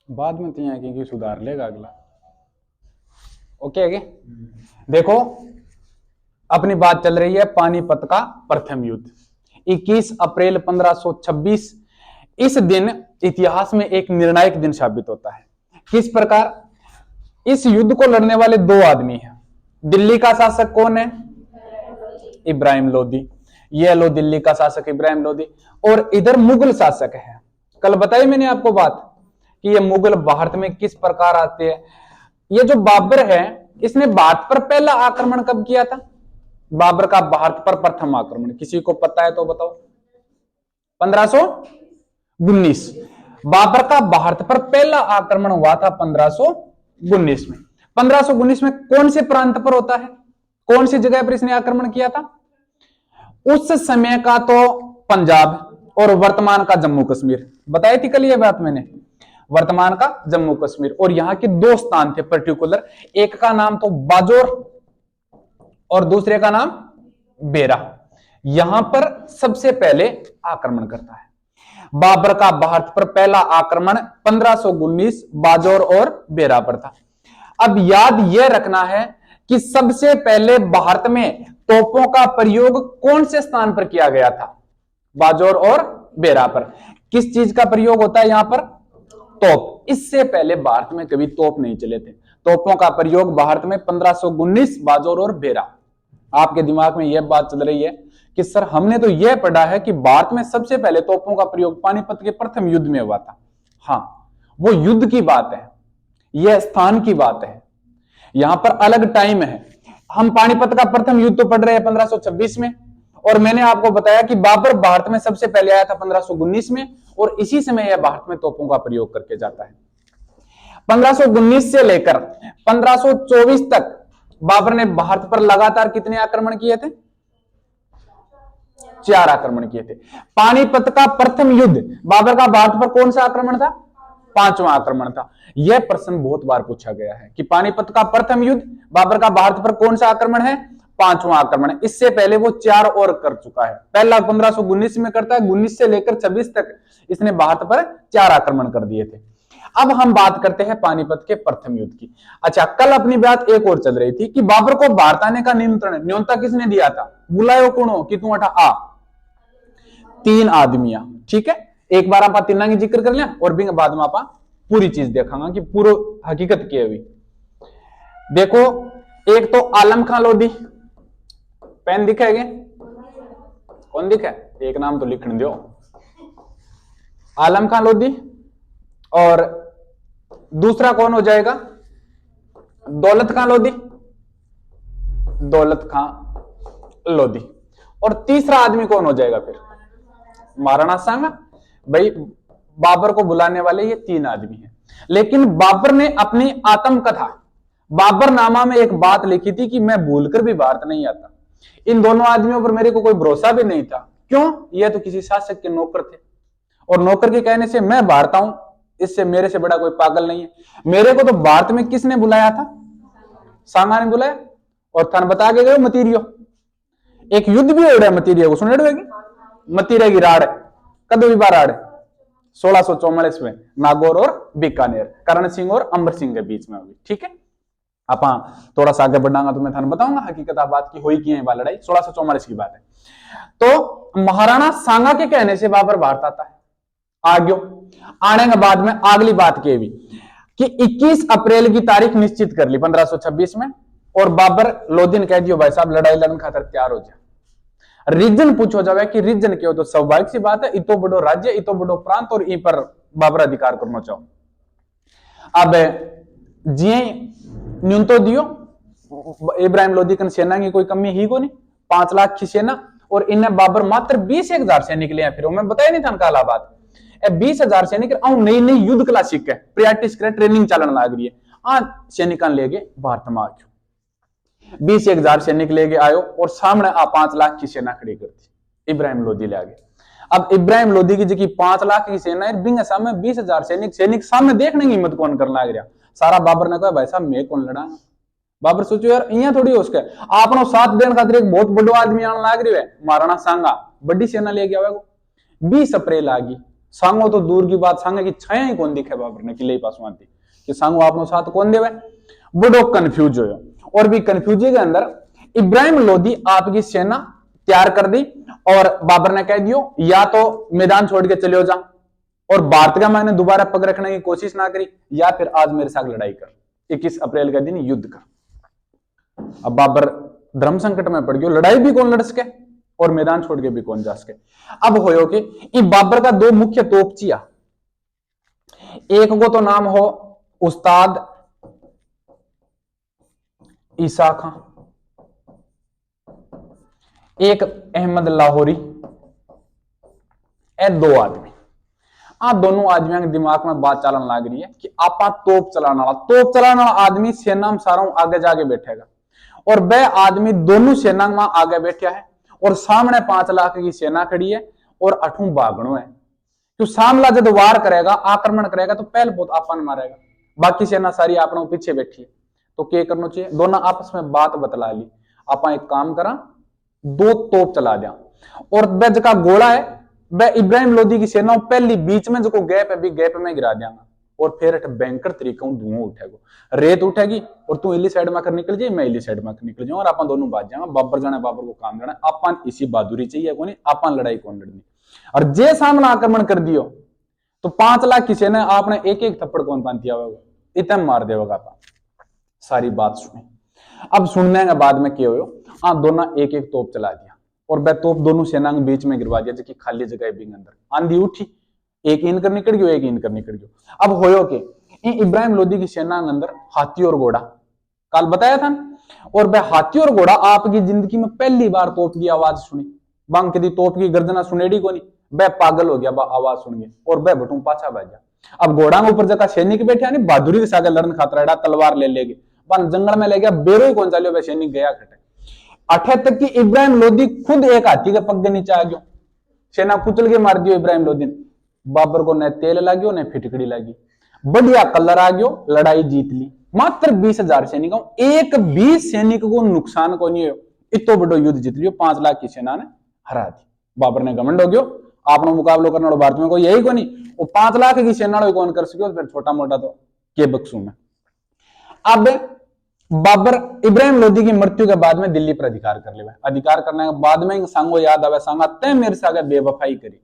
बाद में तिया की सुधार लेगा अगला। ओके आगे देखो, अपनी बात चल रही है पानीपत का प्रथम युद्ध 21 अप्रैल 1526। इस दिन इतिहास में एक निर्णायक दिन साबित होता है। किस प्रकार? इस युद्ध को लड़ने वाले दो आदमी हैं। दिल्ली का शासक कौन है? इब्राहिम लोदी। ये लो दिल्ली का शासक इब्राहिम लोदी, और इधर मुगल शासक है। कल बताई मैंने आपको बात कि ये मुगल भारत में किस प्रकार आते हैं। ये जो बाबर है, इसने भारत पर पहला आक्रमण कब किया था? बाबर का भारत पर प्रथम आक्रमण किसी को पता है तो बताओ? 1519। बाबर का भारत पर पहला आक्रमण हुआ था 1519 में। 1519 में कौन से प्रांत पर होता है? कौन सी जगह पर इसने आक्रमण किया था? उस समय का तो पंजाब और वर्तमान का जम्मू कश्मीर। बताई थी कल ये बात मैंने, वर्तमान का जम्मू कश्मीर। और यहां के दो स्थान थे पर्टिकुलर, एक का नाम तो बाजोर और दूसरे का नाम बेरा। यहां पर सबसे पहले आक्रमण करता है। बाबर का भारत पर पहला आक्रमण 1519 बाजोर और बेरा पर था। अब याद यह रखना है कि सबसे पहले भारत में तोपों का प्रयोग कौन से स्थान पर किया गया था? बाजोर और बेरा पर। किस चीज का प्रयोग होता है यहां पर? तोप। इससे पहले भारत में कभी तोप नहीं चले थे। तोपों का प्रयोग भारत में 1519 बाजोर और बेरा। आपके दिमाग में यह बात चल रही है कि सर हमने तो यह पढ़ा है कि भारत में सबसे पहले तोपों का प्रयोग पानीपत के प्रथम युद्ध में हुआ था। हां, वो युद्ध की बात है, यह स्थान की बात है, यहां पर अलग टाइम है। हम पानीपत का प्रथम युद्ध तो पढ़ रहे हैं 1526 में, और मैंने आपको बताया कि बाबर भारत में सबसे पहले आया था 1519 में, और इसी समय यह भारत में तोपों का प्रयोग करके जाता है। 1519 से लेकर 1524 तक बाबर ने भारत पर लगातार कितने आक्रमण किए थे? 4 आक्रमण किए थे। पानीपत का प्रथम युद्ध बाबर का भारत पर कौन सा आक्रमण था? 5वां आक्रमण था। यह प्रश्न बहुत बार पूछा गया है कि पानीपत का प्रथम युद्ध बाबर का भारत पर कौन सा आक्रमण है? 5वां आक्रमण है। इससे पहले वो 4 और कर चुका है। पहला 1519 में करता है, 19 से लेकर 26 तक इसने भारत पर 4 आक्रमण कर दिए थे। अब हम बात करते हैं पानीपत के प्रथम युद्ध की। अच्छा, कल अपनी बात एक और चल रही थी कि बाबर को भारत आने का निमंत्रण न्योता किसने दिया था? बुलायो कुणो कि तू अठा आ। 3 आदमियां, ठीक है। एक बार आप तीन की जिक्र कर लिया, और भी बाद में आप पूरी चीज देखांगा कि पूरी हकीकत क्या हुई। देखो, एक तो आलम खां लोधी, पेन दिखेगा? कौन दिखे? एक नाम तो लिखने दो, आलम खां लोधी। और दूसरा कौन हो जाएगा? दौलत खां लोधी, दौलत खां लोधी। और तीसरा आदमी कौन हो जाएगा फिर? महाराणा सांगा। भाई, बाबर को बुलाने वाले ये 3 आदमी हैं। लेकिन बाबर ने अपनी आत्मकथा बाबरनामा में एक बात लिखी थी कि मैं भूलकर भी भारत नहीं आता। इन दोनों आदमियों पर मेरे को कोई भरोसा भी नहीं था। क्यों? ये तो किसी शासक के नौकर थे, और नौकर के कहने से मैं भारत आऊं, इससे मेरे से बड़ा कोई पागल नहीं है। मेरे को तो भारत में किसने बुलाया था? सांगा ने बुलाया। और थान बता के गए मतीरियो, एक युद्ध भी हो रहा है मतीरिया को, सुन रहे हो? मतीरिया की राड़ कदों बार राड़ 1644 में नागौर और बीकानेर, करण सिंह और अंबर सिंह के बीच में होगी। ठीक है, आप थोड़ा सा आगे बढ़ाऊंगा तो मैं थाने बताऊंगा हकीकत बात की हुई की है लड़ाई। 1644 की बात है। तो महाराणा सांगा के कहने से बाबर भारत आता है। आगे आने के बाद में अगली बात की भी कि 21 अप्रैल की तारीख निश्चित कर ली 1526 में, और बाबर लोधी ने कह दियो भाई साहब लड़ाई लड़ने खातर तैयार हो जाए। रीजन पूछो जावे कि रीजन क्यों? तो स्वाभाविक सी बात है, इतो बड़ो राज्य, इतो बड़ो प्रांत, और इन पर बाबर अधिकार करना चाहो। अब जी न्यून तो दियो, इब्राहिम लोधी की सेना की कोई कमी ही को नहीं, 5 लाख की सेना, और इन्हें बाबर मात्र 20,000 सैनिक लिया। फिर मैं बताया नहीं था काला बात, 20,000 सैनिक नई नई युद्ध कला सीख प्रैक्टिस करे, ट्रेनिंग चलन लग रही है। सैनिक ले गए भारत में आ 20,000 सैनिक लेके आयो, और सामने 5 लाख की सेना खड़ी कर दी। इब्राहिम लोधी ले आगे। अब इब्राहिम लोधी की जो 5 लाख की सेना है, बिंग सामने 20,000 सैनिक सामने देखने की हिम्मत कौन करना लग रहा। सारा बाबर ने कहा भाई साहब मैं कौन लड़ा। बाबर सोचो यार इं थोड़ी हो उसके आपनो साथ देने खातिर एक बहुत बड़ो आदमी आने लग रही है, महाराणा सांगा बड़ी सेना ले गया। 20 अप्रैल आ गई, सांगो तो दूर की बात, सांगे की छाया ही कौन दिखे बाबर ने किले पास आती कि सांगो आपनो साथ कौन देवे। बड़ो कंफ्यूज हो और भी कंफ्यूजी के अंदर इब्राहिम लोदी आपकी सेना तैयार कर दी और बाबर ने कह दियो या तो मैदान छोड़ के चले जा और भारत का मैंने दोबारा पग रखने की कोशिश ना करी, या फिर आज मेरे साथ लड़ाई कर, 21 अप्रैल का दिन युद्ध कर। अब बाबर धर्म संकट में पड़ गयो, लड़ाई भी कौन लड़ सके और मैदान छोड़ के भी कौन जा सके। अब होयो कि इन बाबर का दो मुख्य तोपचिया, एक को तो नाम हो उस्ताद ईसा खां, एक अहमद लाहौरी, ए दो आदमी। आ दोनों आदमियों के दिमाग में बात चलन लग रही है कि आपा तोप चलाने वाला आदमी सेना में सारों आगे जाके बैठेगा और वह आदमी दोनों सेना में आगे बैठा है और सामने 5 लाख की सेना खड़ी है और अठू भागणो है। तो सामला जब वार करेगा, आक्रमण करेगा तो पहले बहुत आपन मारेगा, बाकी सेना सारी आपनों पीछे बैठी है। तो क्या करना चाहिए, दोनों आपस में बात बतला ली, आपा एक काम करा 2 तोप चला दिया और बेज का गोला है वह इब्राहिम लोदी की सेना पहली बीच में जो गैप है भी गैप में गिरा देंगे और फिर बैंकर तरीका धुआं उठेगा, रेत उठेगी और तू इली साइड में कर निकल जाए, मैं इली साइड में निकल जाऊं और अपन दोनों बात जाएंगे। बाबर जाने बाबर को काम जाना, अपन इसी बहादुरी चाहिए कौन, अपन लड़ाई कौन लड़नी। और जे सामने आक्रमण कर दियो तो 5 लाख की सेना आपने एक एक थप्पड़ कौन पांती आवेगा, इतना मार देगा आप। सारी बात सुनी। अब सुनने के बाद में क्या हो, दोनों एक एक तोप चला दिया और वह तोप दोनों सेना के बीच में गिरवा दिया, जो खाली जगह भी अंदर आंधी उठी, एक इनकर निकल गयो, एक इनकर निकल गयो। अब होयो के इब्राहिम लोदी की सेना के अंदर हाथी और घोड़ा कल बताया था, और वह हाथी और घोड़ा आपकी जिंदगी में पहली बार तोप की आवाज सुनी, बांग की तोप की गर्जना सुनेड़ी को नहीं, वह पागल हो गया आवाज सुन के और वह बटू पाछा भाग गया। अब घोड़ा के ऊपर जगह सैनिक बैठा नहीं, बहादुरी के साथ लड़न खातर तलवार ले लेगे, जंगल में ले गया, बेरो ही कौन चालियो, वह सैनिक गया खटे। अठे तक की इब्राहिम लोदी खुद एक हाथी के पग के नीचे आ गयो, सेना कुचल के मार दियो इब्राहिम लोदी। बाबर को न तेल लाग्यो न फिटकड़ी लगी, बढ़िया कलर आ गयो, लड़ाई जीत ली। मात्र 20,000 सैनिकों, एक भी सैनिक को नुकसान को नहीं हो, इतो बड़ो युद्ध जीत लियो, 5 लाख की सेना ने हरा दी। बाबर ने घमंड हो गयो, आपनो मुकाबलो करने वाला भारत में कोई यही को नहीं, वो 5 लाख की सेना कौन कर सको, फिर छोटा मोटा तो के बक्सू में। अब बाबर इब्राहिम लोदी की मृत्यु के बाद में दिल्ली पर अधिकार कर ले, अधिकार करने के बाद में सांगो याद आवे, सांगा तय मेरे से आगे बेवफाई करी,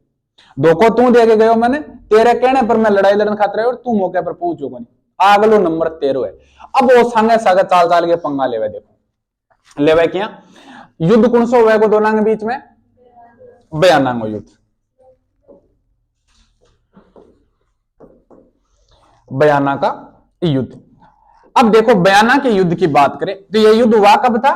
धोखो तू दे के गयो मैंने, तेरे कहने पर मैं लड़ाई लड़ने खातिर और तू मौके पर पहुंचो को नहीं, अगलो नंबर 13 है। अब वो सांगे सागे चाल चाल के पंगा लेवे, देखो लेवे क्या युद्ध कौन सा हुआ दोनों के बीच में, बयाना युद्ध, बयाना का युद्ध। अब देखो बयाना के युद्ध की बात करें तो यह युद्ध हुआ कब था,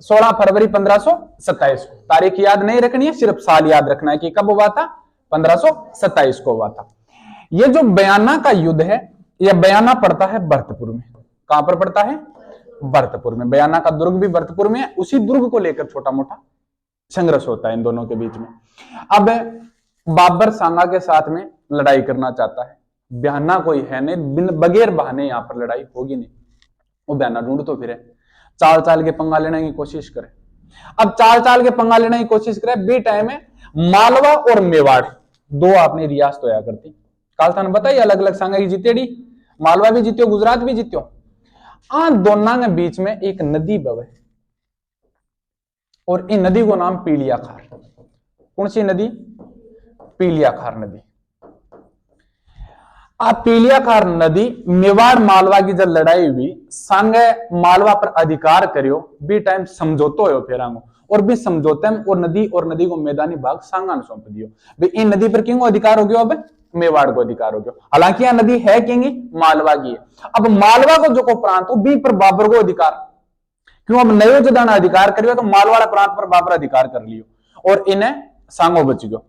16 फरवरी 1527 को। तारीख याद नहीं रखनी है, सिर्फ साल याद रखना है कि कब हुआ था, 1527 को हुआ था। यह जो बयाना का युद्ध है, यह बयाना पड़ता है भरतपुर में। कहां पर पड़ता है, भरतपुर में। बयाना का दुर्ग भी भरतपुर में है, उसी दुर्ग को लेकर छोटा मोटा संघर्ष होता है इन दोनों के बीच में। अब बाबर सांगा के साथ में लड़ाई करना चाहता है, बयाना कोई है नहीं, बगैर बहाने यहां पर लड़ाई होगी नहीं, वो बयाना ढूंढ तो फिरे, चाल चाल के पंगा लेने की कोशिश करे। अब चाल चाल के पंगा लेने की कोशिश करे, बी टाइम में मालवा और मेवाड़ दो अपनी रियासत होया करती। काल थाने बताइए अलग अलग सांगा की जीतेड़ी, मालवा भी जीत्यो, गुजरात भी जीत्यो। दोनों के बीच में एक नदी बहे और इन नदी को नाम पीलिया खार। कौन सी नदी, पीलिया खार नदी। पीलिया खार नदी, मेवाड़ मालवा की जब लड़ाई हुई, सांगे मालवा पर अधिकार करियो, बी टाइम समझौतो हो फिर और भी समझौते में और नदी को मैदानी भाग सांगा ने सौंप दियो। भाई इन नदी पर किंग अधिकार हो गयो, अब मेवाड़ को अधिकार हो गयो। हालांकि यह नदी है किंगी मालवा की है। अब मालवा को जो को प्रांत हो बी पर बाबर को अधिकार, क्यों अब नयो जदाना अधिकार करियो तो मालवाड़ा प्रांत पर बाबर अधिकार कर लियो और इन्हें सांगो बच गयो।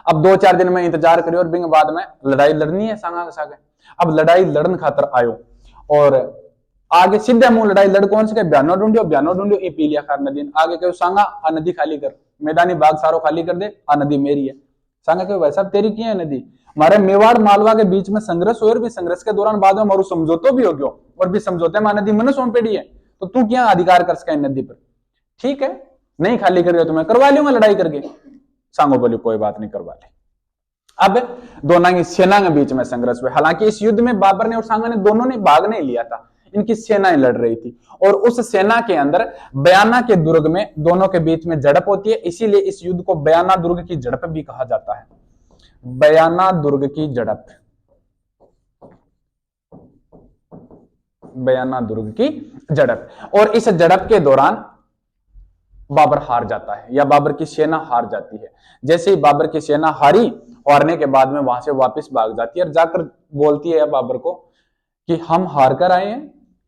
अब 2-4 दिन में इंतजार करियो और बिंग बाद में लड़ाई लड़नी है सांगा के सागे। अब लड़ाई लड़न खातर आयो और आगे सीधे मुंह लड़ाई लड़ कौन से, बयानो ढूंढियो ये पीलिया खार नदी। आगे कहो सांगा आ नदी खाली कर, मैदानी भाग सारो खाली कर दे, आ नदी मेरी है। सांगा कहो भाई साहब तेरी क्या है नदी, हमारे मेवाड़ मालवा के बीच में संघर्ष हो और भी संघर्ष के दौरान बाद में मारू समझौतो भी हो गयो और भी समझौते में नदी मन सौंपेड़ी है, तो तू क्या अधिकार कर सका नदी पर। ठीक है नहीं खाली कर तो मैं करवा लूंगा लड़ाई करके। सांगो बोली कोई बात नहीं करवा ले। अब दोनों की सेना के बीच में संघर्ष हुआ। हालांकि इस युद्ध में बाबर ने और सांगा ने दोनों ने भाग नहीं लिया था, इनकी सेनाएं लड़ रही थी और उस सेना के अंदर बयाना के दुर्ग में दोनों के बीच में झड़प होती है। इसीलिए इस युद्ध को बयाना दुर्ग की झड़प भी कहा जाता है। बयाना दुर्ग की झड़प, बयाना दुर्ग की झड़प। और इस झड़प के दौरान बाबर हार जाता है या बाबर की सेना हार जाती है। जैसे ही बाबर की सेना हारने के बाद में वहां से वापस भाग जाती है और जाकर बोलती है बाबर को कि हम हार कर आए हैं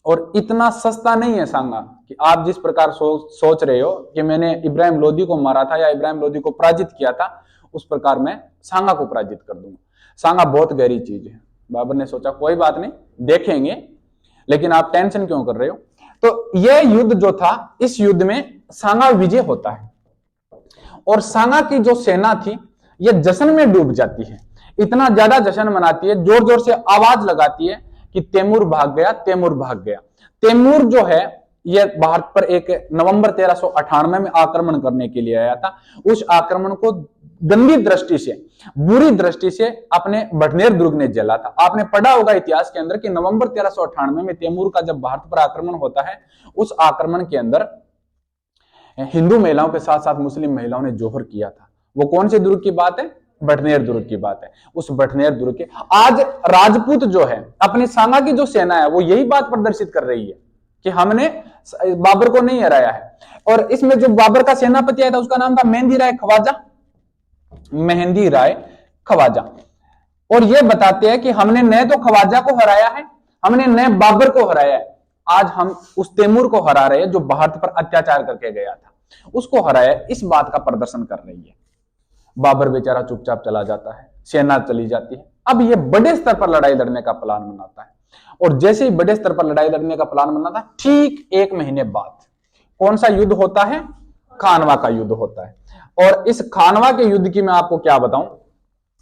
और इतना सस्ता नहीं है सांगा कि आप जिस प्रकार सोच रहे हो कि मैंने इब्राहिम लोदी को मारा था या इब्राहिम लोदी को पराजित किया था, उस प्रकार मैं सांगा को पराजित कर दूंगा। सांगा बहुत गहरी चीज है। बाबर ने सोचा कोई बात नहीं, देखेंगे, लेकिन आप टेंशन क्यों कर रहे हो। तो यह युद्ध जो था, इस युद्ध में सांगा विजय होता है और सांगा की जो सेना थी यह जश्न में डूब जाती है। इतना ज्यादा जश्न मनाती है, जोर जोर से आवाज लगाती है कि तैमूर भाग गया, तैमूर भाग गया। तैमूर जो है यह भारत पर एक नवंबर 1398 में आक्रमण करने के लिए आया था। उस आक्रमण को गंदी दृष्टि से, बुरी दृष्टि से अपने भटनेर दुर्ग ने झेला था। आपने पढ़ा होगा इतिहास के अंदर कि नवंबर 1398 में तैमूर का जब भारत पर आक्रमण होता है, उस आक्रमण के अंदर हिंदू महिलाओं के साथ साथ मुस्लिम महिलाओं ने जोहर किया था। वो कौन से दुर्ग की बात है? भटनेर दुर्ग की बात है। उस भटनेर दुर्ग के आज राजपूत जो है, अपनी सांगा की जो सेना है, वो यही बात प्रदर्शित कर रही है कि हमने बाबर को नहीं हराया है। और इसमें जो बाबर का सेनापति आया था उसका नाम था मेहंदी राय खवाजा, मेहंदी राय खवाजा। और ये बताते हैं कि हमने न तो खवाजा को हराया है, हमने न बाबर को हराया है, आज हम उस तैमूर को हरा रहे हैं जो भारत पर अत्याचार करके गया था, उसको हराया। इस बात का प्रदर्शन कर रही है। बाबर बेचारा चुपचाप चला जाता है, सेना चली जाती है। अब ये बड़े स्तर पर लड़ाई लड़ने का प्लान बनाता है और जैसे ही बड़े स्तर पर लड़ाई लड़ने का प्लान बनाता है, ठीक 1 महीने बाद कौन सा युद्ध होता है? खानवा का युद्ध होता है। और इस खानवा के युद्ध की मैं आपको क्या बताऊं,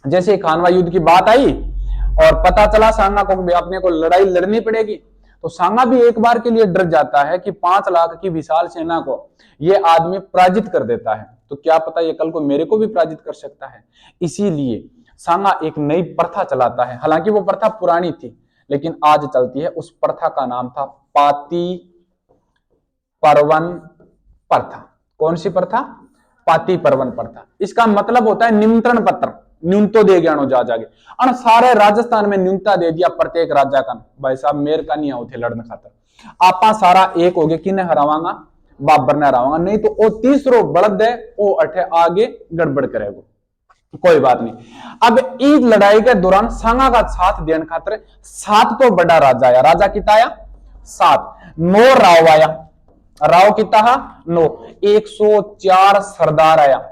जैसे खानवा युद्ध की बात आई और पता चला सांगा को अपने को लड़ाई लड़नी पड़ेगी, तो सांगा भी एक बार के लिए डर जाता है कि 5 लाख की विशाल सेना को ये आदमी पराजित कर देता है, तो क्या पता ये कल को मेरे को भी पराजित कर सकता है। इसीलिए सांगा एक नई प्रथा चलाता है। हालांकि वो प्रथा पुरानी थी लेकिन आज चलती है। उस प्रथा का नाम था पाती पर्वन प्रथा। कौन सी प्रथा? पाती पर्वन प्रथा। इसका मतलब होता है निमंत्रण पत्र, न्यूनतो दे गया जा जागे और सारे राजस्थान में न्यूनता दे दिया प्रत्येक राजा का, भाई साहब मेरे का नहीं आओ थे लड़ने खातर, आपा सारा एक हो गए, किन्हें हरावांगा? बाबर ने हरावांगा, नहीं तो वो तीसरो बलद है वो अठे आगे गड़बड़ करेगा, कोई बात नहीं। अब इस लड़ाई के दौरान सांगा का साथ देने खातर 7 तो बड़ा राजा आया। राजा कितना आया? 7। 9 राव आया। राव कितना? 9। 104 सरदार आया।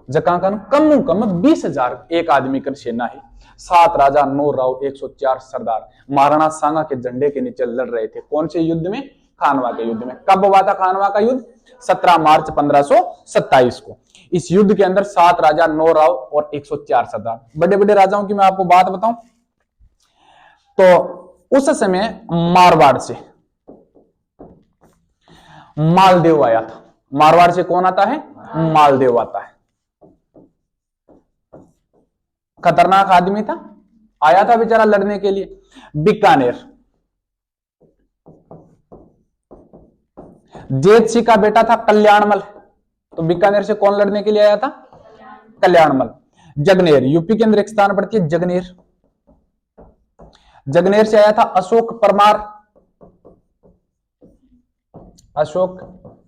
जका कम कम 20,000 एक आदमी कर सेना है। 7 राजा, 9 राव, 104 सरदार महाराणा सांगा के झंडे के नीचे लड़ रहे थे। कौन से युद्ध में? खानवा के युद्ध में। कब हुआ था खानवा का युद्ध? 17 मार्च 1527 को। इस युद्ध के अंदर 7 राजा, 9 राव और 104 सरदार। बड़े बड़े राजाओं की मैं आपको बात बताऊं तो उस समय मारवाड़ से मालदेव आया था। मारवाड़ से कौन आता है? मालदेव आता है। खतरनाक आदमी था, आया था बेचारा लड़ने के लिए। बीकानेर, जेत सिंह का बेटा था कल्याणमल, तो बीकानेर से कौन लड़ने के लिए आया था? कल्याणमल। जगनेर, यूपी के अंदर एक स्थान पड़ती है जगनेर, जगनेर से आया था अशोक परमार। अशोक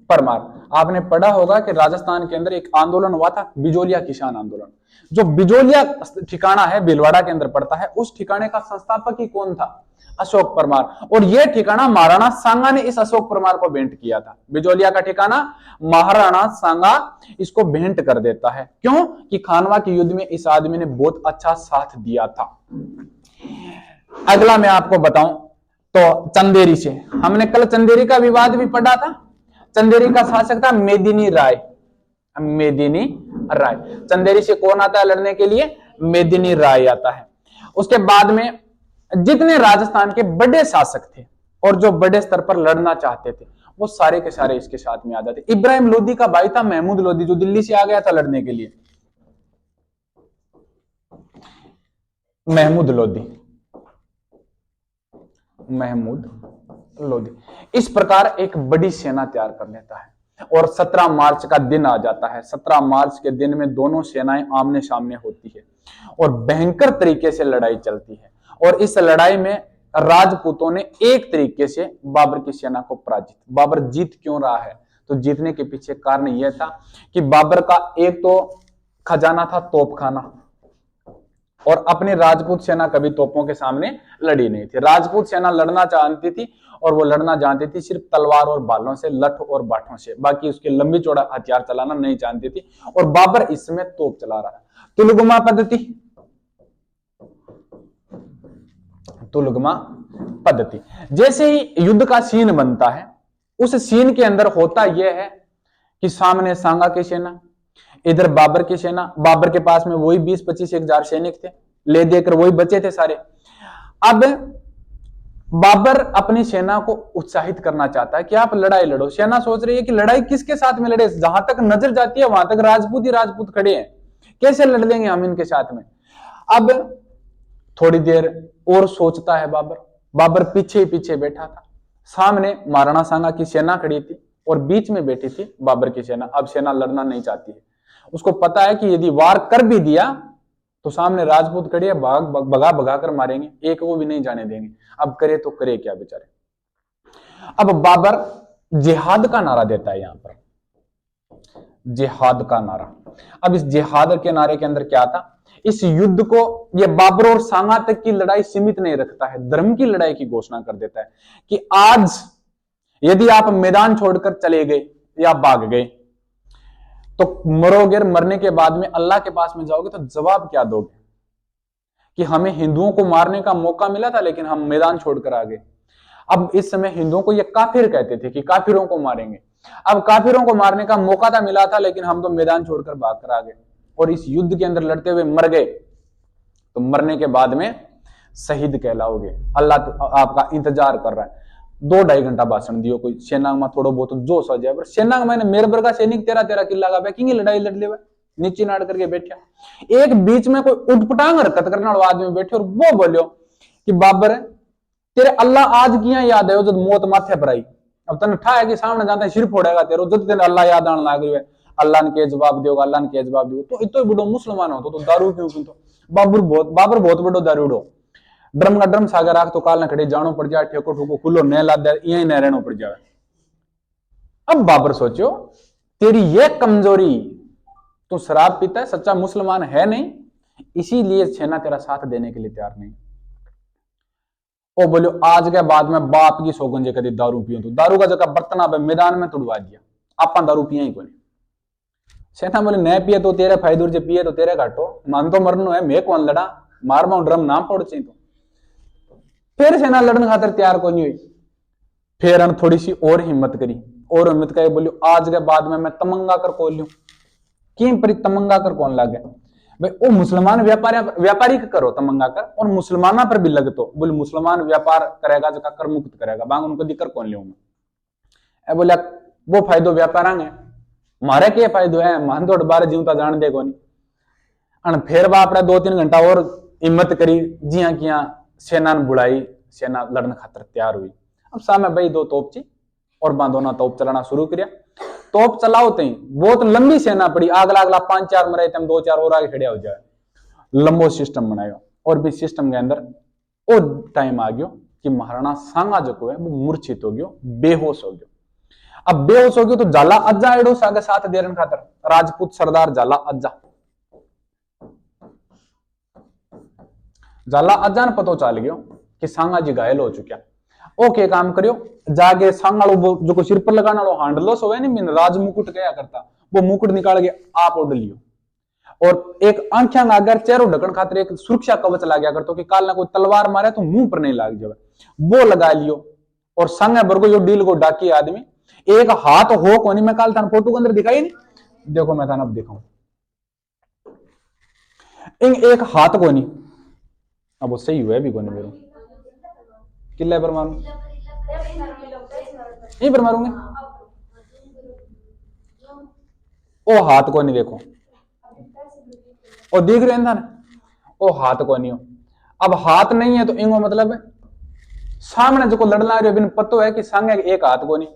परमार। आपने पढ़ा होगा कि राजस्थान के अंदर एक आंदोलन हुआ था, बिजोलिया किसान आंदोलन। जो बिजोलिया ठिकाना है बिलवाड़ा के अंदर पड़ता है, उस ठिकाने का संस्थापक ही कौन था? अशोक परमार। और यह ठिकाना महाराणा सांगा ने इस अशोक परमार को भेंट किया था। बिजोलिया का ठिकाना महाराणा सांगा इसको भेंट कर देता है। क्यों? कि खानवा के युद्ध में इस आदमी ने बहुत अच्छा साथ दिया था। अगला मैं आपको बताऊं तो चंदेरी से, हमने कल चंदेरी का विवाद भी पढ़ा था। चंदेरी का शासक था मेदिनी राय। मेदिनी राय। चंदेरी से कौन आता है लड़ने के लिए? मेदिनी राय आता है। उसके बाद में जितने राजस्थान के बड़े शासक थे और जो बड़े स्तर पर लड़ना चाहते थे वो सारे के सारे इसके साथ में आ जाते। इब्राहिम लोदी का भाई था महमूद लोदी, जो दिल्ली से आ गया था लड़ने के लिए। महमूद लोदी, महमूद लोदी इस प्रकार एक बड़ी सेना तैयार कर लेता है और 17 मार्च का दिन आ जाता है। 17 मार्च के दिन में दोनों सेनाएं आमने सामने होती है और भयंकर तरीके से लड़ाई चलती है और इस लड़ाई में राजपूतों ने एक तरीके से बाबर की सेना को पराजित। बाबर जीत क्यों रहा है? तो जीतने के पीछे कारण यह था कि बाबर का एक तो खजाना था तोपखाना और अपनी राजपूत सेना कभी तोपों के सामने लड़ी नहीं थी। राजपूत सेना लड़ना जानती थी और वो लड़ना जानती थी सिर्फ तलवार और भालों से, लठ और बाठों से, बाकी उसके लंबी चौड़ा हथियार चलाना नहीं जानती थी। और बाबर इस समय तोप चला रहा है। तुलगमा पद्धति, तुलगमा पद्धति जैसे ही युद्ध का सीन बनता है, उस सीन के अंदर होता यह है कि सामने सांगा की सेना, इधर बाबर की सेना। बाबर के पास में वही 20-25 हजार सैनिक थे, ले देकर वही बचे थे सारे। अब बाबर अपनी सेना को उत्साहित करना चाहता है कि आप लड़ाई लड़ो। सेना सोच रही है कि लड़ाई किसके साथ में लड़े? जहां तक नजर जाती है वहां तक राजपूत ही राजपूत खड़े हैं, कैसे लड़ लेंगे हम इनके साथ में? अब थोड़ी देर और सोचता है बाबर। बाबर पीछे ही पीछे बैठा था, सामने महाराणा सांगा की सेना खड़ी थी और बीच में बैठी थी बाबर की सेना। अब सेना लड़ना नहीं चाहती है, उसको पता है कि यदि वार कर भी दिया तो सामने राजपूत खड़े है, भगा भगा कर मारेंगे, एक को भी नहीं जाने देंगे। अब करे तो करे क्या बेचारे। अब बाबर जिहाद का नारा देता है, यहां पर जिहाद का नारा। अब इस जिहाद के नारे के अंदर क्या था? इस युद्ध को ये बाबर और सांगा तक की लड़ाई सीमित नहीं रखता है, धर्म की लड़ाई की घोषणा कर देता है कि आज यदि आप मैदान छोड़कर चले गए या भाग गए तो मरोगे, मरने के बाद में अल्लाह के पास में जाओगे तो जवाब क्या दोगे कि हमें हिंदुओं को मारने का मौका मिला था लेकिन हम मैदान छोड़कर आ गए। अब इस समय हिंदुओं को ये काफिर कहते थे कि काफिरों को मारेंगे। अब काफिरों को मारने का मौका था मिला था लेकिन हम तो मैदान छोड़कर भाग कर आ गए और इस युद्ध के अंदर लड़ते हुए मर गए, तो मरने के बाद में शहीद कहलाओगे, अल्लाह तो आपका इंतजार कर रहा है। 2-2.5 घंटा भाषण दियो, कोई सेना में थोड़ा बहुत जोश आ जाए। पर सेना में मैंने मेरे का सैनिक 13-13 किला का बैकिंग लड़ाई लड़ ले, नीचे नाड़ करके बैठा। एक बीच में कोई उठपटांग हरकत करने वाला आदमी बैठे और वो बोलो कि बाबर तेरे अल्लाह आज किया याद है जब मौत माथे पर आई। अब तने ठा है कि सामने जाता है सिर फोड़ेगा तेरे, जब तेरे अल्लाह याद आने लग रही है, अल्लाह ने के जवाब देगा, अल्लाह ने के जवाब देगा। तो इतो बड़ो मुसलमान हो तो दारू क्यों पीतो? बाबर बहुत बड़ो दारूड़ो, ड्रम का ड्रम सागर आख तो काल न खड़े जानो पड़ जाए, ठेको ठोको खुलो न ला दे, यही न रहना पड़ जाए। अब बाबर सोचो तेरी ये कमजोरी, तू शराब पीता है, सच्चा मुसलमान है नहीं, इसीलिए सेना तेरा साथ देने के लिए तैयार नहीं। ओ बोलो आज के बाद में बाप की सौगंध कभी दारू पियो तो दारू का जगह बर्तना मैदान में तुड़वा दिया, आपा दारू पिया ही कोई। सेना बोले न पिए तो तेरे फायदे, जो पिए तो तेरे घाटो, मन तो मरनो है, मैं कौन लड़ा, मार माऊ ड्रम ना फोड़ चाहिए। तो फिर सेना लड़ने खातर तैयार को नहीं हुई। फिर हम थोड़ी सी और हिम्मत करी, और हिम्मत कर बोलियो आज के बाद में मैं तमंगा कर खोल लू। कि पर तमंगा कर कौन लगे भाई? वो मुसलमान व्यापारी करो तमंगा कर, और मुसलमाना पर भी लगतो बोले मुसलमान व्यापार करेगा जो कर मुक्त करेगा, बांग उनको दिक्कत कौन ले मैं बोला वो फायदो व्यापार आंगे, मारे के फायदो है, मान तो बारे जीवता जान दे कोनी। अन फिर बाप 2-3 घंटा और हिम्मत करी, जिया किया सेना ने बुलाई, सेना लड़ने खातर तैयार हुई। अब सामने भाई 2 तोपची और बांधो ना तोप चलाना शुरू किया। तोप चलाओ तई बहुत लंबी सेना पड़ी, अगला अगला 5-4 मरे थे, 2-4 और आगे खड़े हो जाए, लंबो सिस्टम बनायो। और भी सिस्टम के अंदर वो टाइम आ गयो कि महाराणा सांगा जो है वो मूर्छित हो गयो, बेहोश हो गयो। अब बेहोश हो गयो तो जाला अज्जा एडो सागे साथ देरन खातर, राजपूत सरदार जाला अज्जा, जाला अज्जा ने पतो चल गयो कि सांगा जी घायल हो चुका। ओके काम करियो, जाके सांगाड़ो जो सिर पर लगाना हांडलो सो है नहीं, राज मुकुट कया करता, वो मुकुट निकाल के आप ओढ़ लियो। और एक आंखियां अगर चेहरों ढकन खातिर एक सुरक्षा कवच ला गया करतो कि काल ना कोई तलवार मारे तो मुंह पर नहीं लाग जाए, वो लगा लियो। और संगे बरगो यो डील को डाकी आदमी, एक हाथ हो कोनी, मैं काल थान फोटो के अंदर दिखाई नहीं, देखो मैं थान अब दिखाऊं, एक हाथ कोनी, अब वो सही हुआ भी कोनी मेरे किले पर मारू, यहीं पर मारूंगे, ओ हाथ को नहीं देखो, ओ दिख रहे इंसान, ओ हाथ को नहीं हो। अब हाथ नहीं है तो इंगो मतलब है सामने जो लड़ना रहे बिन पतो है कि संग एक हाथ को नहीं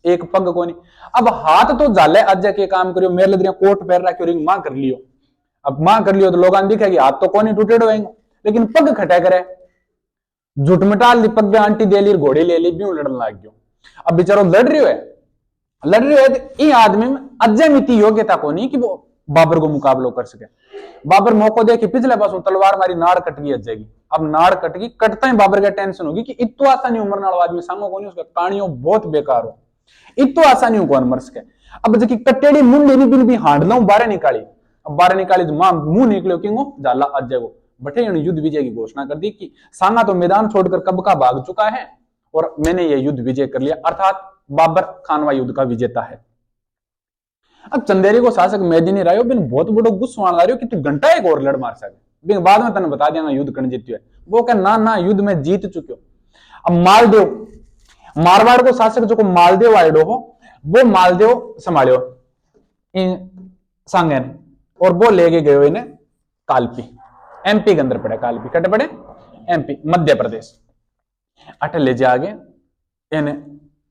एक पग को नहीं। अब हाथ तो जाले अजय के काम करियो मेरे लदरिया कोट पैर रखियो रिंग मां कर लियो। अब मां कर लियो तो लोग दिखे कि हाथ तो को नहीं टूटे डोएंगे लेकिन पग खटे करे झूठ मटाल दी पग आंटी दे ली घोड़ी ले ली ब्यू लड़न लाग गयो। अब बेचारो लड़ रही है तो ये आदमी में अजय मिति योग्यता को नहीं कि वो बाबर को मुकाबलो कर सके। बाबर मौको दे कि पिछले पासों तलवार मारी नाड़ कट गई अजय की। अब नाड़ कट गई कटता ही बाबर का टेंशन होगी कि इतो आसानी उम्र नाल आदमी सांगो को नहीं उसका कहानियों बहुत बेकार हो इतो आसानी कौन मर सके। अब जबकि कटेड़ी मुंह लेनी बिन भी हांडला बारह निकाली। अब बारह निकाली तो मां मुंह निकलो कि जाला अजय को बटे युद्ध विजय की घोषणा कर दी कि सांगा तो मैदान छोड़कर कब का भाग चुका है और मैंने ये युद्ध विजय कर लिया अर्थात बाबर खानवा युद्ध का विजेता है। अब चंदेरी को शासक मेदिनी रायो बिन बहुत बड़ो गुस्सा ला रही हो कि तू घंटा एक और लड़ मार सके बिन बाद में तने बता दिया युद्ध कण जीत्यो है। वो कह ना युद्ध में जीत चुक्यो। अब मालदेव मारवाड़ को शासक जो को मालदेव आयडो हो वो मालदेव संभालियो इन सांगेन और वो लेके गयो इन्हें कालपी एमपी के अंदर पड़े कालपी कटे पड़े एमपी मध्य प्रदेश अट ले जागे इन्हें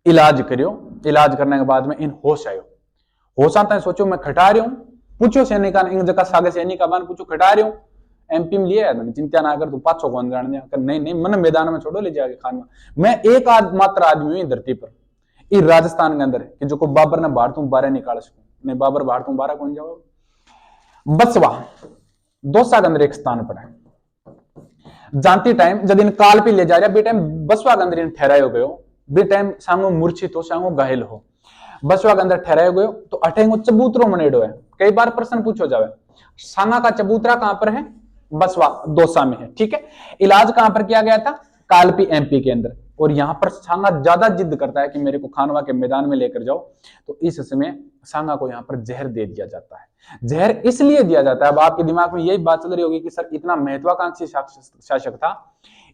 इलाज करियो। इलाज करने के बाद में इन होश आयो होश आता है सोचो मैं खटा रही हूं पूछो सैनिक इन जगह सागे सैनिक का पूछो खटा रही हूं एमपी में लिया है चिंता ना कर तू पाछो कौन जान दिया नहीं मन मैदान में छोड़ो ले जाके खान में मैं एक मात्र आदमी हूं धरती पर ये राजस्थान के अंदर कि जो को बाबर ने बाहर तुम बारह निकाल सकूं नहीं बाबर बाहर तुम बारह कौन जाओ। बसवा दोसा के अंदर एक स्थान पर है जानती टाइम जब इन काल पे ले जा रहा बे टाइम बसवा के अंदर इन ठहरायो गयो बे टाइम सांगो मूर्छित हो सांगो घायल हो बसवा के अंदर ठहरायो गयो तो अठेंगो चबूतरो मनेडो है। कई बार प्रश्न पूछो जावे सांगा का चबूतरा कहां पर है बसवा दोसा में है ठीक है। इलाज कहां पर किया गया था कालपी एमपी के अंदर और यहां पर सांगा ज्यादा जिद करता है कि मेरे को खानवा के मैदान में लेकर जाओ तो इस समय सांगा को यहां पर जहर दे दिया जाता है। जहर इसलिए दिया जाता है अब आपके दिमाग में यही बात चल रही होगी कि सर इतना महत्वाकांक्षी शासक था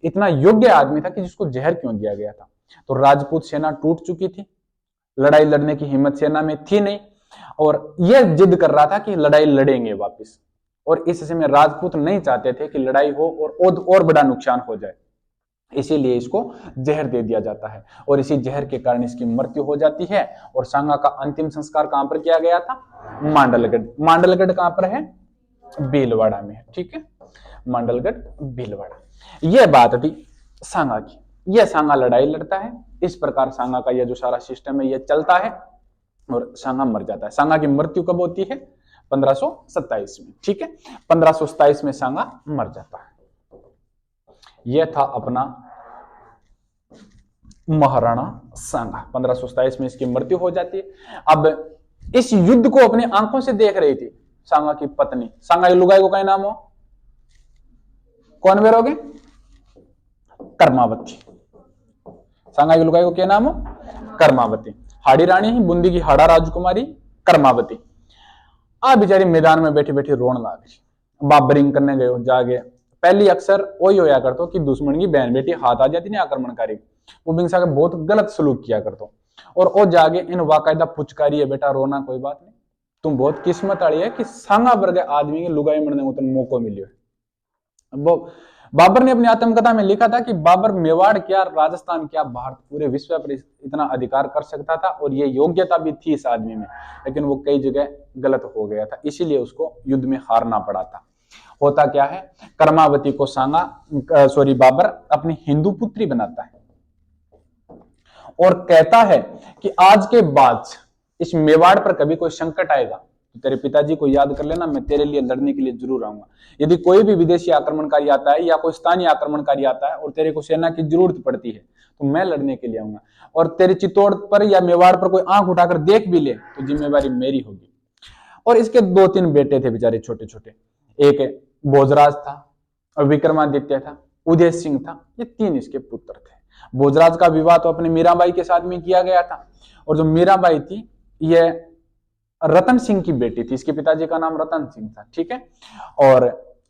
इतना योग्य आदमी था कि जिसको जहर क्यों दिया गया था। तो राजपूत सेना टूट चुकी थी लड़ाई लड़ने की हिम्मत सेना में थी नहीं और यह जिद कर रहा था कि लड़ाई लड़ेंगे वापस और इस समय राजपूत नहीं चाहते थे कि लड़ाई हो और बड़ा नुकसान हो जाए इसीलिए इसको जहर दे दिया जाता है और इसी जहर के कारण इसकी मृत्यु हो जाती है। और सांगा का अंतिम संस्कार कहां पर किया गया था मांडलगढ़ कहां पर है भीलवाड़ा में ठीक है मांडलगढ़ भीलवाड़ा। यह बात थी सांगा की। यह सांगा लड़ाई लड़ता है इस प्रकार सांगा का यह जो सारा सिस्टम है यह चलता है और सांगा मर जाता है। सांगा की मृत्यु कब होती है 1527 में ठीक है 1527 में सांगा मर जाता है। यह था अपना महाराणा सांगा 1527 में इसकी मृत्यु हो जाती है। अब इस युद्ध को अपनी आंखों से देख रही थी सांगा की पत्नी। सांगा की लुगाई को क्या नाम हो कौन बेरोगे कर्मावती। सांगा की लुगाई को क्या नाम हो कर्मावती हाड़ी रानी ही बूंदी की हाड़ा राजकुमारी कर्मावती। आ बेचारी मैदान में बैठी बैठी रोन लाग गई। बाबरिंग करने गए जागे पहली अक्सर वही होया करतो कि दुश्मन की बहन बेटी हाथ आ जाती नहीं आक्रमणकारी वो बिंसा का बहुत गलत सलूक किया करतो और वो जागे इन वाकायदा पुचकारी है बेटा रोना कोई बात नहीं तुम बहुत किस्मत वाली है कि सांगा वर्ग आदमी की लुगाई मरने को तुम मौको मिलियो है। वो बाबर ने अपनी आत्मकथा में लिखा था कि बाबर मेवाड़ क्या राजस्थान क्या भारत पूरे विश्व पर इतना अधिकार कर सकता था और ये योग्यता भी थी इस आदमी में लेकिन वो कई जगह गलत हो गया था इसीलिए उसको युद्ध में हारना पड़ा था। होता क्या है कर्मावती को बाबर अपनी हिंदू पुत्री बनाता है और कहता है कि आज के बाद इस मेवाड़ पर कभी कोई संकट आएगा तो तेरे पिताजी को याद कर लेना मैं तेरे लिए लड़ने के लिए जरूर आऊंगा। यदि कोई भी विदेशी आक्रमणकारी आता है या कोई स्थानीय आक्रमणकारी आता है और तेरे को सेना की जरूरत पड़ती है तो मैं लड़ने के लिए आऊंगा और तेरे चित्तौड़ पर या मेवाड़ पर कोई आंख उठाकर देख भी ले तो जिम्मेवारी मेरी होगी। और इसके 2-3 बेटे थे बेचारे छोटे छोटे एक भोजराज था और विक्रमादित्य था उदय सिंह था ये 3 इसके पुत्र थे। भोजराज का विवाह तो अपने मीराबाई के साथ में किया गया था और जो मीराबाई थी ये रतन सिंह की बेटी थी। इसके पिताजी का नाम रतन सिंह था ठीक है और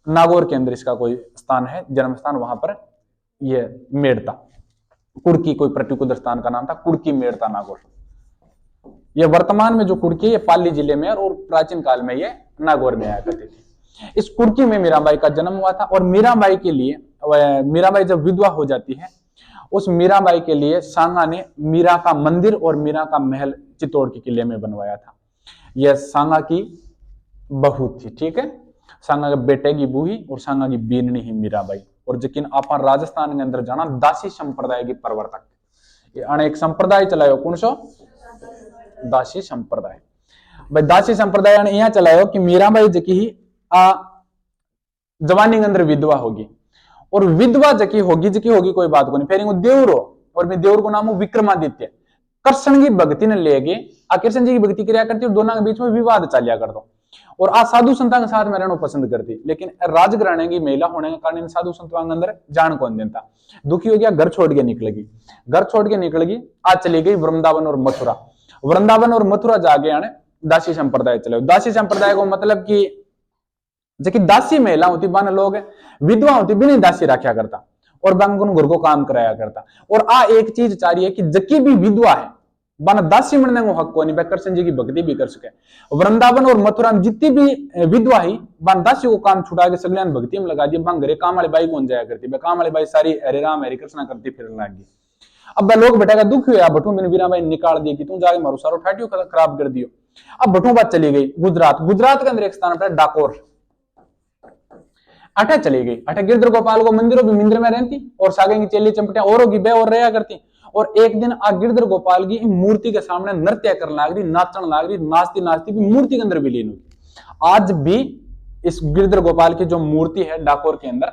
नागौर के अंदर इसका कोई स्थान है जन्म स्थान वहां पर ये मेड़ता कुड़की कोई पर्टिकुलर स्थान का नाम था कुड़की मेड़ता नागौर। ये वर्तमान में जो कुड़की है ये पाली जिले में और प्राचीन काल में ये नागौर में आया करती थी। इस कुड़की में मीराबाई का जन्म हुआ था और मीराबाई के लिए मीराबाई जब विधवा हो जाती है, उस मीराबाई के लिए सांगा ने मीरा का मंदिर और मीरा का महल चित्तौड़ के किले में बनवाया था। यह सांगा की बहू थी, ठीक है, सांगा के बेटे की बूही और सांगा की बीननी ही मीराबाई। और जकिन आप राजस्थान के अंदर जाना दासी संप्रदाय की प्रवर्तक, ये अनेक संप्रदाय चलायो, कौन सो? दासी संप्रदाय। भाई दासी संप्रदाय ने यहां चलायो कि मीराबाई जकी ही जवानी के अंदर विधवा होगी, और विधवा जकी होगी कोई बात को नहीं, फिर देवर हो, और मैं देवर को नाम हो विक्रमादित्य। कृष्ण की भक्ति ने लेके कृष्ण जी की भक्ति क्रिया करती और दोनों के बीच में विवाद चलिया कर दो, और आज साधु संतां के साथ में रहना पसंद करती, लेकिन राजघराने की महिला होने के कारण इन साधु संतों के अंदर जान कौन देता। दुखी हो गया, घर छोड़ के निकलेगी, घर छोड़ के निकलेगी, आज चली गई वृंदावन और मथुरा। वृंदावन और मथुरा जाके आने दासी संप्रदाय चले। दासी संप्रदाय को मतलब कि जो कि दासी महिला होती बन लोग विधवा होती बिना दासी रखा करता और बंगुन घर को काम कराया करता। और आ एक चीज चाह रही है कि जकी भी विधवा है बन दासी बनने को हक को नहीं, कृष्ण जी की भक्ति भी कर सके। वृंदावन और मथुरा में जितनी भी विधवा ही बन दासी को काम छुटा के सगले भक्ति में लगा दिया, बंग घरे काम वाली बाई कौन जाया करती, काम वाली बाई सारी हरे राम हरे कृष्णा करती फिर लगी। अब लोग बेटा का दुख हुआ, भट्टू मैंने वीरा बाई निकाल दी कि तू जाके मारो सारो ठाटियो खराब कर दियो। अब भट्टू बात चली गई गुजरात, गुजरात के अंदर एक स्थान पर डाकोर, अठे चली गई, अठे गिरधर गोपाल को मंदिरों भी मंदिर में रहती और सागे की चेली चंपटिया औरों की बे और रहा करती। और एक दिन आ गिरधर गोपाल की मूर्ति के सामने नृत्य करने लग रही, नाचने लग रही, नाचती नाचती भी मूर्ति के अंदर विलीन हुई। आज भी इस गिरधर गोपाल की जो मूर्ति है डाकोर के अंदर,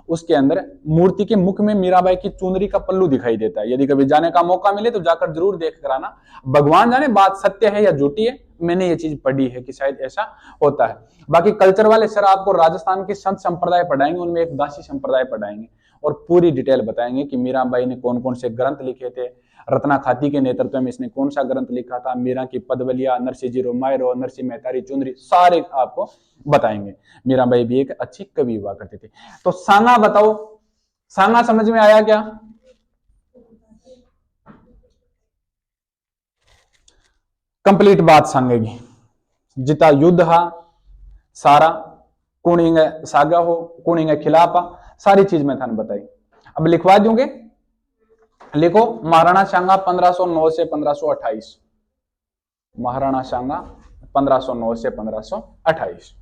उसके अंदर मूर्ति के मुख में मीराबाई की चुनरी का पल्लू दिखाई देता है। यदि कभी जाने का मौका मिले तो जाकर जरूर देख कर आना, भगवान जाने बात सत्य है या झूठी है, मैंने ये चीज पढ़ी है कि शायद ऐसा होता है। बाकी कल्चर वाले सर आपको राजस्थान के संत संप्रदाय पढ़ाएंगे, उनमें एक दासी संप्रदाय पढ़ाएंगे और पूरी डिटेल बताएंगे कि मीराबाई ने कौन कौन से ग्रंथ लिखे थे, रत्ना खाती के नेतृत्व में इसने कौन सा ग्रंथ लिखा था, मीरा की पदवलिया, नरसिंह जी रोमायरो, नरसिंह मेहतारी चुंदरी, सारे आपको बताएंगे। मीराबाई भी एक अच्छी कवि हुआ करती थी। तो सांगा बताओ, सांगा समझ में आया क्या? कंप्लीट बात सांगेगी, जिता युद्ध हा सारा कुणिंग सागा हो कुणिंग खिलाफा, सारी चीज मैं थाने बताई। अब लिखवा दूंगे, लिखो महाराणा सांगा 1509 से 1528, महाराणा सांगा 1509 से 1528।